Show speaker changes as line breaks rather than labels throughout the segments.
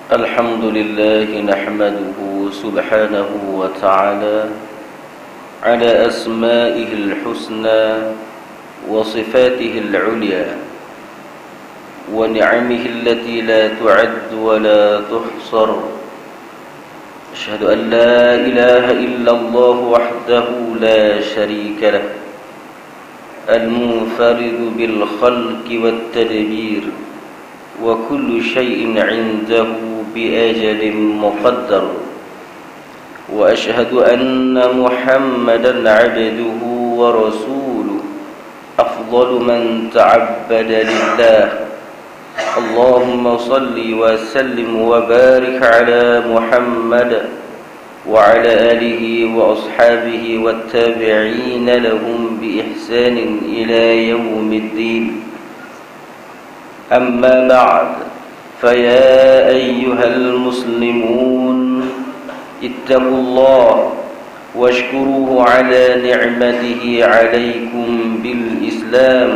الحمد لله نحمده سبحانه وتعالى على أسمائه الحسنى وصفاته العليا ونعمه التي لا تعد ولا تحصر. أشهد أن لا إله إلا الله وحده لا شريك له المنفرد بالخلق والتدبير وكل شيء عنده بأجل مقدر. وأشهد أن محمدا عبده ورسوله أفضل من تعبد لله. اللهم صل وسلم وبارك على محمد وعلى آله وأصحابه والتابعين لهم بإحسان إلى يوم الدين. أما بعد، فيا أيها المسلمون اتقوا الله واشكروه على نعمته عليكم بالإسلام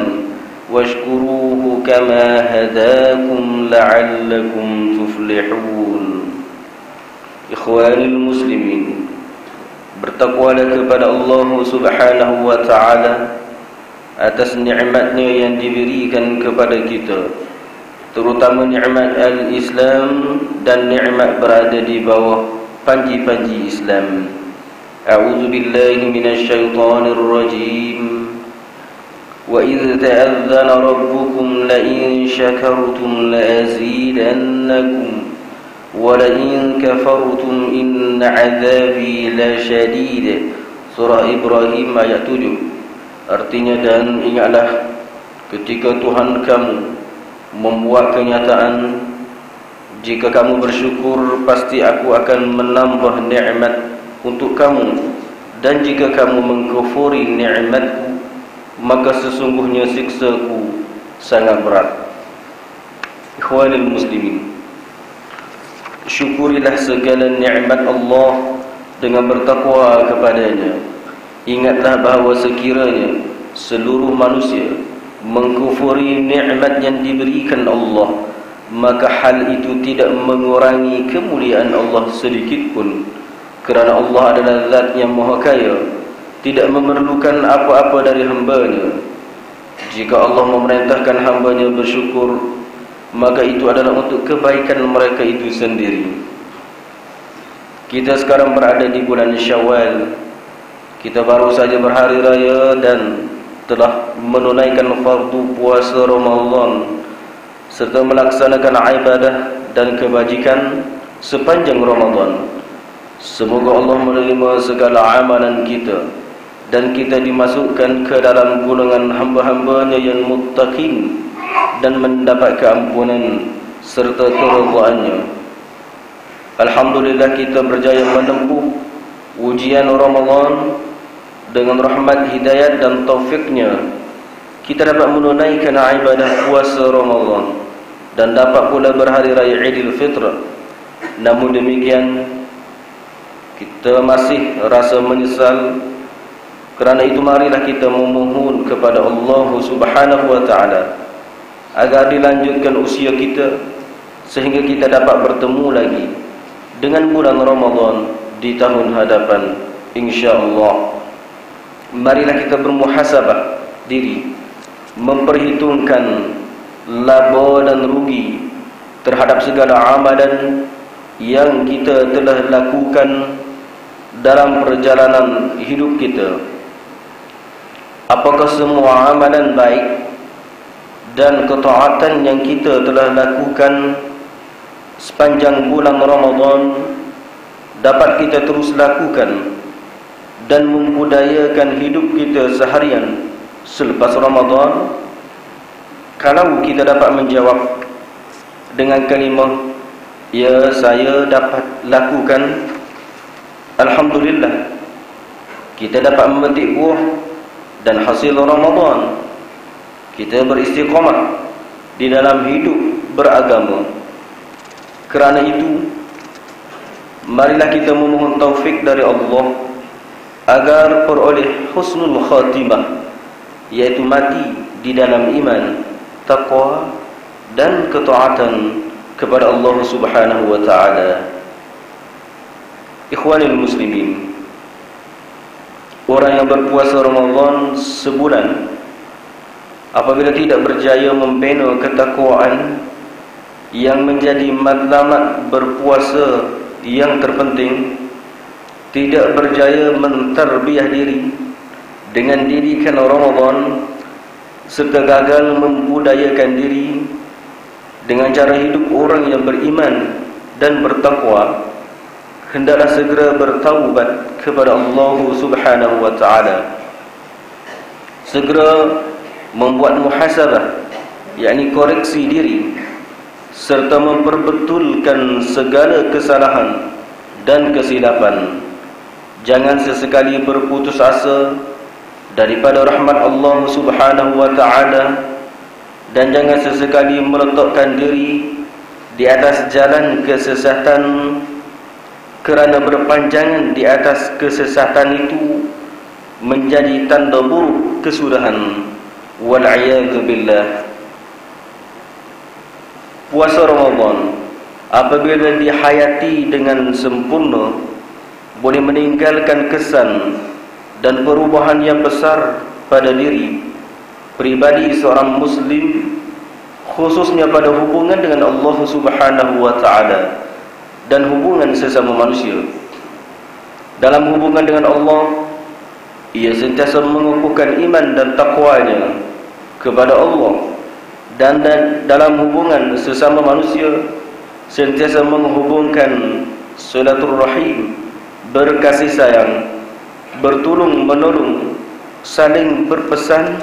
واشكروه كما هداكم لعلكم تفلحون. Ikhwani muslimin, bertakwalah kepada Allah Subhanahu wa ta'ala atas nikmatnya yang diberikan kepada kita, terutama nikmat al-Islam dan nikmat berada di bawah panji-panji Islam. A'udzu billahi minasyaitonir rajim. Wa idz ta'adzana rabbukum la in syakartum la azidannakum wa la in kafartum inna 'adzabi lasyadid. Surah Ibrahim ayat 7. Artinya, dan ingatlah ketika Tuhan kamu membuat kenyataan, jika kamu bersyukur pasti aku akan menambah nikmat untuk kamu, dan jika kamu mengkufuri nikmatku maka sesungguhnya siksaku sangat berat. Ikhwanil muslimin, syukurilah segala nikmat Allah dengan bertakwa kepadanya. Ingatlah bahawa sekiranya seluruh manusia mengkufuri nikmat yang diberikan Allah, maka hal itu tidak mengurangi kemuliaan Allah sedikit pun, kerana Allah adalah zat yang maha kaya, tidak memerlukan apa-apa dari hambanya. Jika Allah memerintahkan hambanya bersyukur, maka itu adalah untuk kebaikan mereka itu sendiri. Kita sekarang berada di bulan Syawal. Kita baru saja berhari raya dan telah menunaikan fardu puasa Ramadan serta melaksanakan ibadah dan kebajikan sepanjang Ramadan. Semoga Allah menerima segala amalan kita dan kita dimasukkan ke dalam golongan hamba-hambanya yang muttaqin dan mendapat keampunan serta keridhaannya. Alhamdulillah, kita berjaya menempuh ujian Ramadan. Dengan rahmat, hidayat dan taufiknya, kita dapat menunaikan ibadah puasa Ramadan dan dapat pula berhari raya Idul Fitr. Namun demikian, kita masih rasa menyesal. Kerana itu marilah kita memohon kepada Allah Subhanahu wa ta'ala agar dilanjutkan usia kita sehingga kita dapat bertemu lagi dengan bulan Ramadan di tahun hadapan, insya-Allah. Marilah kita bermuhasabah diri, memperhitungkan laba dan rugi terhadap segala amalan yang kita telah lakukan dalam perjalanan hidup kita. Apakah semua amalan baik dan ketaatan yang kita telah lakukan sepanjang bulan Ramadan dapat kita terus lakukan dan membudayakan hidup kita seharian selepas Ramadan? Kalau kita dapat menjawab dengan kalimah ya, saya dapat lakukan, alhamdulillah, kita dapat memetik buah dan hasil Ramadan. Kita beristiqamah di dalam hidup beragama. Kerana itu, marilah kita memohon taufik dari Allah agar peroleh husnul khatimah, yaitu mati di dalam iman, taqwa dan ketaatan kepada Allah Subhanahu wa taala. Ikhwanil muslimin, orang yang berpuasa Ramadan sebulan apabila tidak berjaya membina ketakwaan yang menjadi matlamat berpuasa yang terpenting, tidak berjaya mentarbiah diri dengan didikan Ramadan, serta gagal membudayakan diri dengan cara hidup orang yang beriman dan bertakwa, hendaklah segera bertaubat kepada Allah Subhanahu wa taala. Segera membuat muhasabah, yakni koreksi diri, serta memperbetulkan segala kesalahan dan kesilapan. Jangan sesekali berputus asa daripada rahmat Allah Subhanahu wa taala, dan jangan sesekali meletakkan diri di atas jalan kesesatan, kerana berpanjangan di atas kesesatan itu menjadi tanda buruk kesudahan. Wal'iyadzu billah. Puasa Ramadan apabila dihayati dengan sempurna boleh meninggalkan kesan dan perubahan yang besar pada diri pribadi seorang muslim, khususnya pada hubungan dengan Allah Subhanahu wa taala dan hubungan sesama manusia. Dalam hubungan dengan Allah, ia sentiasa mengukuhkan iman dan takwanya kepada Allah, dan dalam hubungan sesama manusia sentiasa menghubungkan silaturrahim, berkasih sayang, bertolong menolong, saling berpesan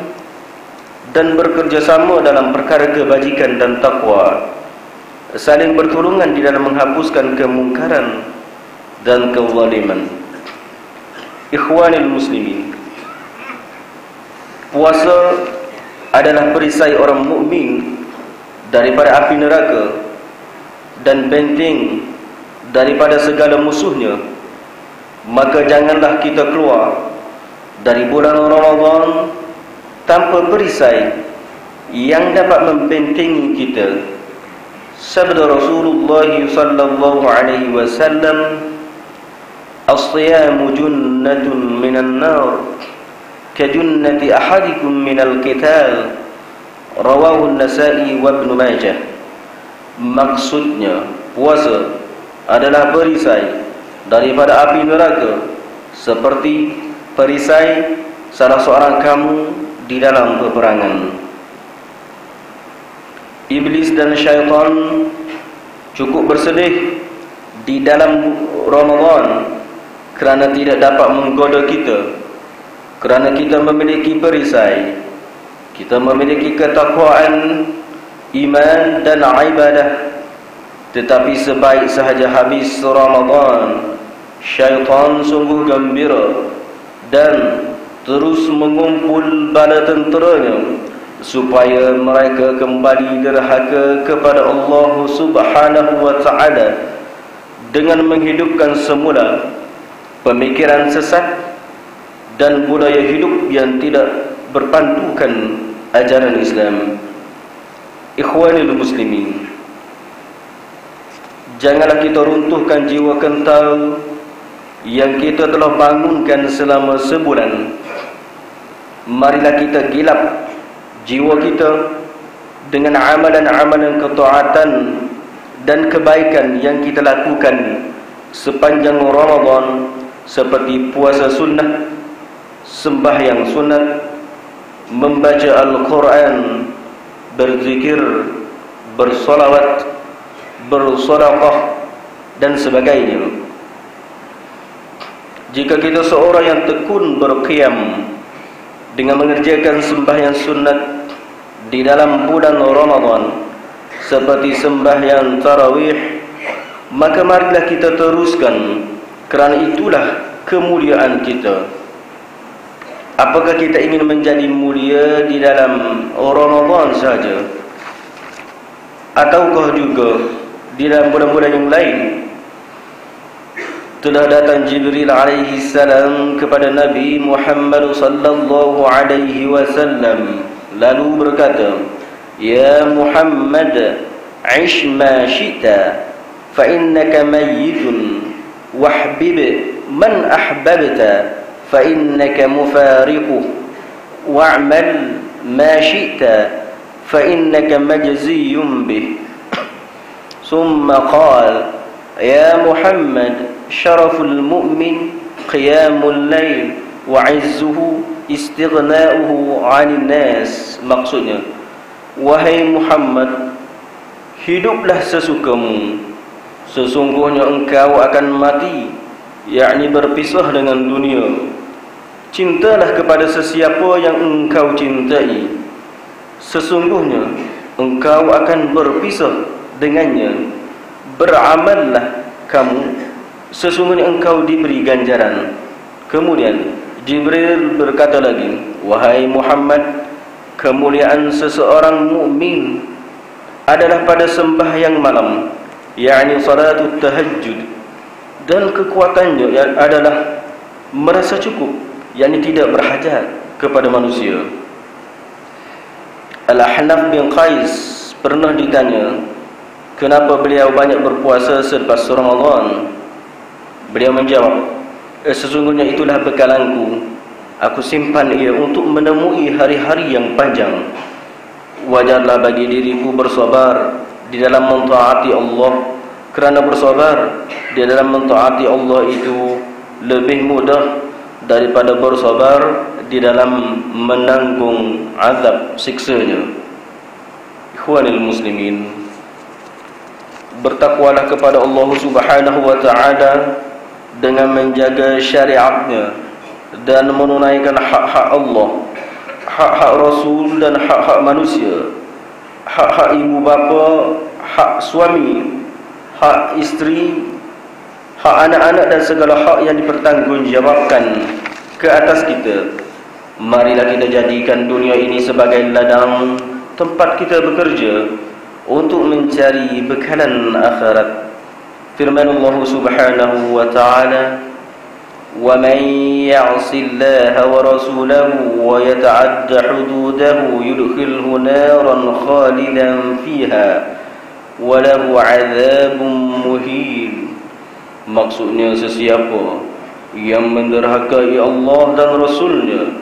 dan bekerjasama dalam perkara kebajikan dan takwa, saling bertolongan di dalam menghapuskan kemungkaran dan kezaliman. Ikhwanil muslimin, puasa adalah perisai orang mukmin daripada api neraka dan benteng daripada segala musuhnya. Maka janganlah kita keluar dari bulan Ramadan tanpa perisai yang dapat membentengi kita. Sabda Rasulullah sallallahu alaihi wasallam, "As-siyamu junnatun minan nar, kajunnati ahadikum minal qital." Rawahu An-Nasa'i wa Ibnu Majah. Maksudnya, puasa adalah perisai daripada api neraka, seperti perisai salah seorang kamu di dalam peperangan. Iblis dan syaitan cukup bersedih di dalam Ramadan kerana tidak dapat menggoda kita, kerana kita memiliki perisai, kita memiliki ketakwaan, iman dan ibadah. Tetapi sebaik sahaja habis Ramadan, syaitan sungguh gembira dan terus mengumpul bala tenteranya supaya mereka kembali derhaka kepada Allah Subhanahu wa taala dengan menghidupkan semula pemikiran sesat dan budaya hidup yang tidak berpandukan ajaran Islam. Ikhwanil muslimin, janganlah kita runtuhkan jiwa kental yang kita telah bangunkan selama sebulan. Marilah kita gilap jiwa kita dengan amalan-amalan ketaatan dan kebaikan yang kita lakukan sepanjang Ramadan, seperti puasa sunnah, sembahyang sunat, membaca Al-Quran, berzikir, bersolawat, bersedekah dan sebagainya. Jika kita seorang yang tekun berqiyam dengan mengerjakan sembahyang sunat di dalam bulan Ramadan, seperti sembahyang tarawih, maka marilah kita teruskan, kerana itulah kemuliaan kita. Apakah kita ingin menjadi mulia di dalam Ramadan saja, ataukah juga di dalam bulan-bulan yang lain? Telah datang Jibril alaihi salam kepada Nabi Muhammad sallallahu alaihi wasallam, lalu berkata, "Ya Muhammad, عش ما شئت فإنك ميت واحبب من أحببت فإنك مفارقه واعمل ما شئت فإنك مجزي به. ثم قال يا محمد شرف المؤمن قيام الليل وعزه استغناؤه عن الناس. Maksudnya, wahai Muhammad, hiduplah sesukamu, sesungguhnya engkau akan mati, yakni berpisah dengan dunia. Cintalah kepada sesiapa yang engkau cintai, sesungguhnya engkau akan berpisah dengannya. Beramallah kamu, sesungguhnya engkau diberi ganjaran. Kemudian Jibril berkata lagi, wahai Muhammad, kemuliaan seseorang mukmin adalah pada sembahyang malam, yakni salatut tahajud, dan kekuatannya adalah merasa cukup, yakni tidak berhajat kepada manusia. Al-Ahnaf bin Qais pernah ditanya kenapa beliau banyak berpuasa selepas Ramadan. Beliau menjawab, sesungguhnya itulah bekalanku, aku simpan ia untuk menemui hari-hari yang panjang. Wajarlah bagi diriku bersabar di dalam mentaati Allah, kerana bersabar di dalam mentaati Allah itu lebih mudah daripada bersabar di dalam menanggung azab siksanya. Ikhwanil muslimin, bertakwalah kepada Allah Subhanahu wa ta'ala dengan menjaga syariatnya dan menunaikan hak-hak Allah, hak-hak Rasul dan hak-hak manusia, hak-hak ibu bapa, hak suami, hak isteri, hak anak-anak dan segala hak yang dipertanggungjawabkan ke atas kita. Marilah kita jadikan dunia ini sebagai ladang tempat kita bekerja untuk mencari bekalan akhirat. Firman Allah Subhanahu wa ta'ala, وَمَنْ يَعْصِ اللَّهَ وَرَسُولَهُ وَيَتَعَدَّ حُدُودَهُ يُدْخِلْهُ نَارًا خَالِدًا فِيهَا وَلَهُ عَذَابٌ مُهِينٌ. Maksudnya, sesiapa yang menderhakai Allah dan Rasulnya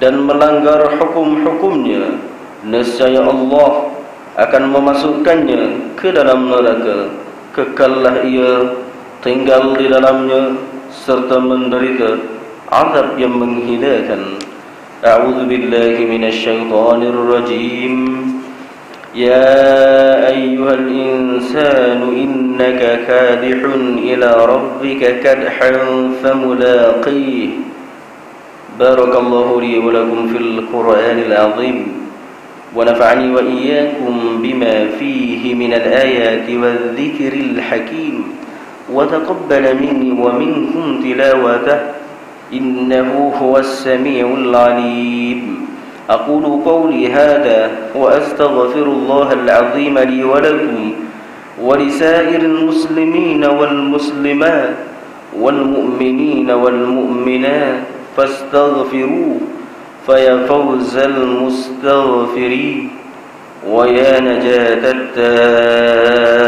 dan melanggar hukum-hukumnya, nescaya Allah akan memasukkannya ke dalam neraka. Kekallah ia tinggal di dalamnya serta menderita azab yang menghinakan. A'udzu billahi minasyaitonir rajim. Ya ayyuhal insanu innaka kadihun ila rabbika kadhan famulaqih. Barakallahu li wa lakum fil Qur'anil azim. ونفعني وإياكم بما فيه من الآيات والذكر الحكيم وتقبل مني ومنكم تلاوته إنه هو السميع العليم. أقول قولي هذا وأستغفر الله العظيم لي ولكم ولسائر المسلمين والمسلمات والمؤمنين والمؤمنات فاستغفروه فيا فوز المستغفرين ويا نجاة التائبين.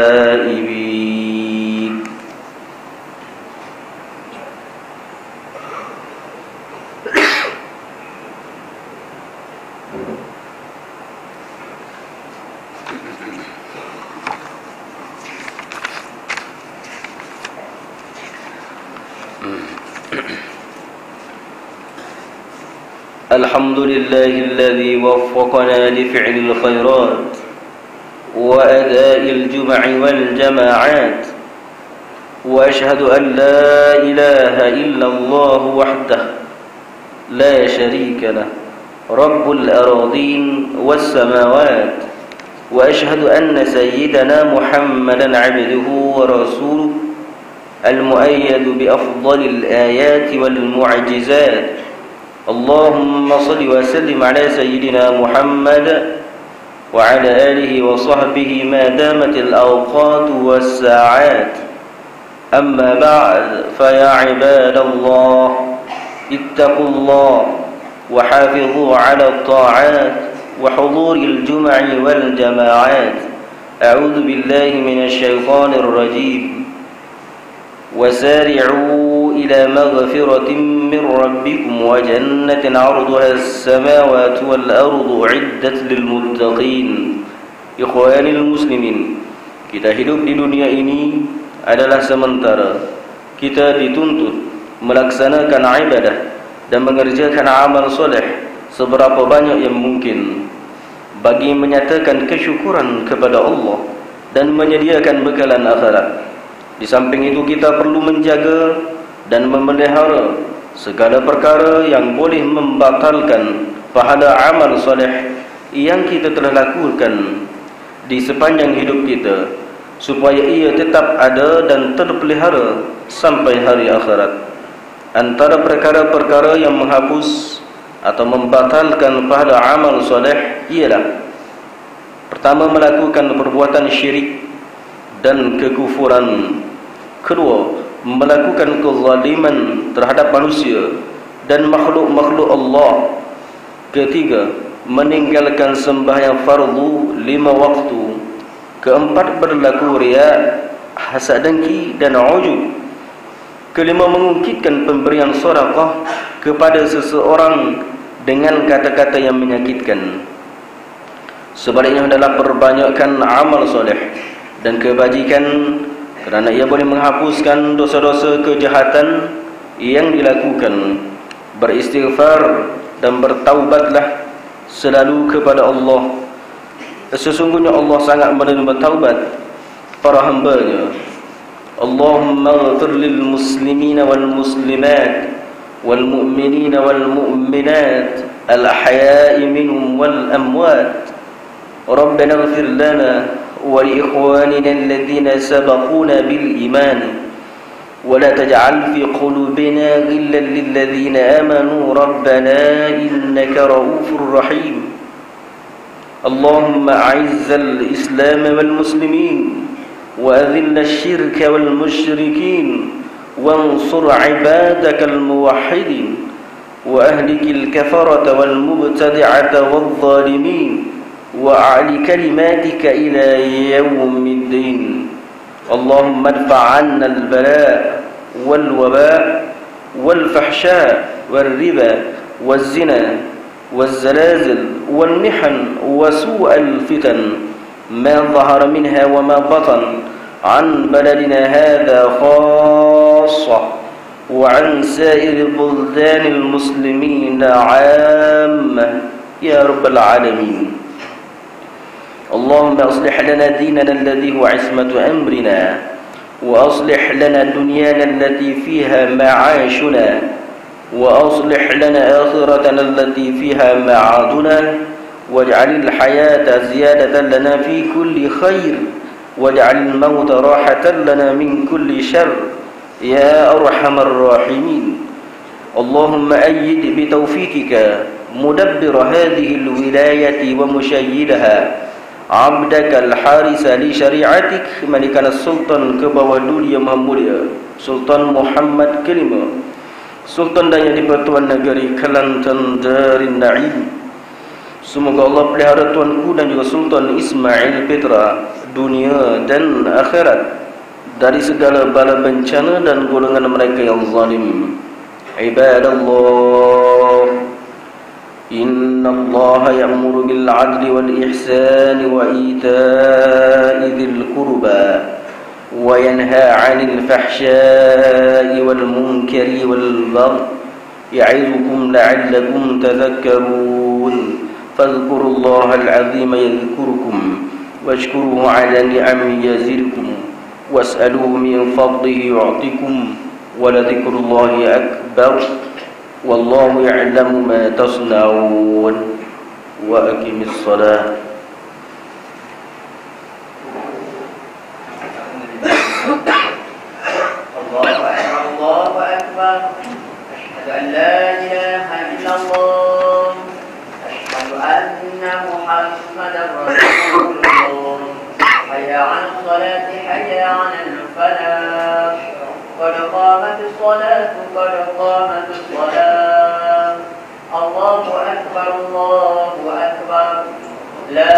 الحمد لله الذي وفقنا لفعل الخيرات وأداء الجمع والجماعات، وأشهد أن لا إله إلا الله وحده لا شريك له رب الأراضين والسماوات، وأشهد أن سيدنا محمدا عبده ورسوله المؤيد بأفضل الآيات والمعجزات. اللهم صل وسلم على سيدنا محمد وعلى آله وصحبه ما دامت الأوقات والساعات. أما بعد، فيا عباد الله اتقوا الله وحافظوا على الطاعات وحضور الجمع والجماعات أعوذ بالله من الشيطان الرجيم وسارعوا إلى مغفرة من ربكم وجنة عرضها السماوات والأرض أعدت للمتقين. Ikhwani muslimin, kita hidup di dunia ini adalah sementara. Kita dituntut melaksanakan ibadah dan mengerjakan amal soleh seberapa banyak yang mungkin bagi menyatakan kesyukuran kepada Allah dan menyediakan bekalan akhirat. Di samping itu kita perlu menjaga dan memelihara segala perkara yang boleh membatalkan pahala amal soleh yang kita telah lakukan di sepanjang hidup kita, supaya ia tetap ada dan terpelihara sampai hari akhirat. Antara perkara-perkara yang menghapus atau membatalkan pahala amal soleh ialah: pertama, melakukan perbuatan syirik dan kekufuran. Kedua, melakukan kezaliman terhadap manusia dan makhluk-makhluk Allah. Ketiga, meninggalkan sembahyang fardu 5 waktu. Keempat, berlaku riya, hasad dengki dan ujub. Kelima, mengungkitkan pemberian sedekah kepada seseorang dengan kata-kata yang menyakitkan. Sebaliknya adalah perbanyakkan amal soleh dan kebajikan, kerana ia boleh menghapuskan dosa-dosa kejahatan yang dilakukan. Beristighfar dan bertaubatlah selalu kepada Allah. Sesungguhnya Allah sangat menerima taubat para hamba-Nya. Allahumma ighfir lil muslimina wal muslimat wal mu'minina wal mu'minat al ahya'i minhum wal amwat. Rabbana ighfir lana wa li ikhwanina alladhina sabaquna bil iman ولا تجعل في قلوبنا غلا للذين آمنوا ربنا إنك رؤوف رحيم. اللهم أعز الإسلام والمسلمين وأذل الشرك والمشركين وانصر عبادك الموحدين وأهلك الكفرة والمبتدعة والظالمين وأعل كلماتك إلى يوم الدين. اللهم ادفع عنا البلاء والوباء والفحشاء والربا والزنا والزلازل والمحن وسوء الفتن ما ظهر منها وما بطن عن بلدنا هذا خاصة وعن سائر بلدان المسلمين عامة يا رب العالمين. اللهم أصلح لنا ديننا الذي هو عصمة أمرنا وأصلح لنا دنيانا التي فيها معاشنا وأصلح لنا آخرتنا التي فيها معادنا واجعل الحياة زيادة لنا في كل خير واجعل الموت راحة لنا من كل شر يا أرحم الراحمين. اللهم أيد بتوفيقك مدبر هذه الولاية ومشيدها عبدك الحارس لشريعتك ملكنا السلطان kebawah dunia Maha Mulia Sultan Muhammad kelima, Sultan dan yang di-Pertuan Negeri Kelantan Darul Naim. Semoga Allah pelihara tuanku dan juga Sultan Ismail Petra dunia dan akhirat dari segala bala bencana dan golongan mereka yang zalim. Ibadallah, إن الله يأمر بالعدل والإحسان وإيتاء ذي القربى وينهى عن الفحشاء والمنكر والبغي يعظكم لعلكم تذكرون. فاذكروا الله العظيم يذكركم واشكروه على نعمه يزدكم واسألوه من فضله يعطكم ولذكر الله أكبر والله يعلم ما تصنعون. وأقم الصلاة.
الله أكبر الله أكبر. أشهد أن لا إله إلا الله. أشهد أن محمدا رسول الله. حي على الصلاة حي على الفلاح. قد قامت الصلاة قد قامت الصلاة. الله أكبر الله أكبر. لا